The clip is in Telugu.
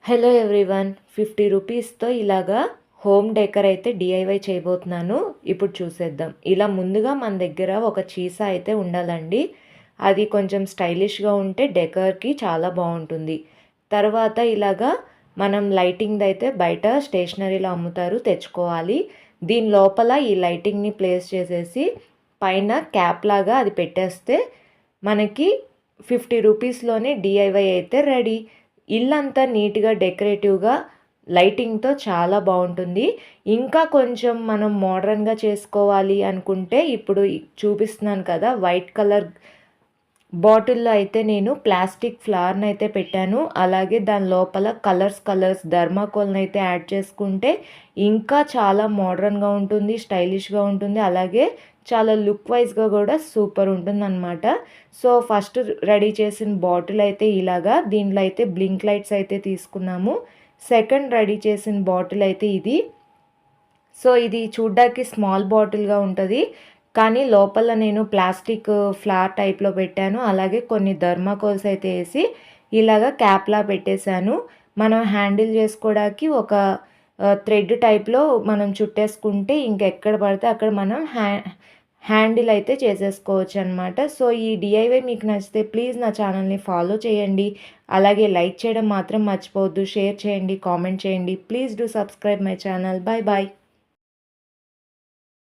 హలో ఎవ్రీవన్, 50 రూపీస్తో ఇలాగా హోమ్ డెకర్ అయితే డిఐవై చేయబోతున్నాను. ఇప్పుడు చూసేద్దాం. ఇలా ముందుగా మన దగ్గర ఒక చీసా అయితే ఉండాలండి. అది కొంచెం స్టైలిష్గా ఉంటే డెకర్కి చాలా బాగుంటుంది. తర్వాత ఇలాగా మనం లైటింగ్ అయితే బయట స్టేషనరీలో అమ్ముతారు, తెచ్చుకోవాలి. దీని లోపల ఈ లైటింగ్ని ప్లేస్ చేసేసి పైన క్యాప్ లాగా అది పెట్టేస్తే మనకి 50 రూపీస్లోనే డిఐవై అయితే రెడీ. ఇల్లంతా నీట్గా డెకరేటివ్గా లైటింగ్తో చాలా బాగుంటుంది. ఇంకా కొంచెం మనం మోడర్న్గా చేసుకోవాలి అనుకుంటే ఇప్పుడు చూపిస్తున్నాను కదా, వైట్ కలర్ బాటిల్లో అయితే నేను ప్లాస్టిక్ ఫ్లవర్ని అయితే పెట్టాను. అలాగే దాని లోపల కలర్స్ థర్మాకోల్ని అయితే యాడ్ చేసుకుంటే ఇంకా చాలా మోడర్న్గా ఉంటుంది, స్టైలిష్గా ఉంటుంది. అలాగే చాలా లుక్ వైజ్గా కూడా సూపర్ ఉంటుందన్నమాట. సో ఫస్ట్ రెడీ చేసిన బాటిల్ అయితే ఇలాగా, దీంట్లో అయితే బ్లింక్ లైట్స్ అయితే తీసుకున్నాము. సెకండ్ రెడీ చేసిన బాటిల్ అయితే ఇది. సో ఇది చూడ్డానికి స్మాల్ బాటిల్గా ఉంటుంది, కానీ లోపల నేను ప్లాస్టిక్ ఫ్లవర్ టైప్లో పెట్టాను. అలాగే కొన్ని థర్మాకోల్స్ అయితే వేసి ఇలాగ క్యాప్లా పెట్టేశాను. మనం హ్యాండిల్ చేసుకోవడానికి ఒక థ్రెడ్ టైప్లో మనం చుట్టేసుకుంటే ఇంకెక్కడ పడితే అక్కడ మనం హ్యాండిల్ అయితే చేసేసుకోవచ్చు అనమాట. సో ఈ డిఐవై మీకు నచ్చితే ప్లీజ్ నా ఛానల్ని ఫాలో చేయండి. అలాగే లైక్ చేయడం మాత్రం మర్చిపోవద్దు, షేర్ చేయండి, కామెంట్ చేయండి. Please do subscribe my channel. Bye bye.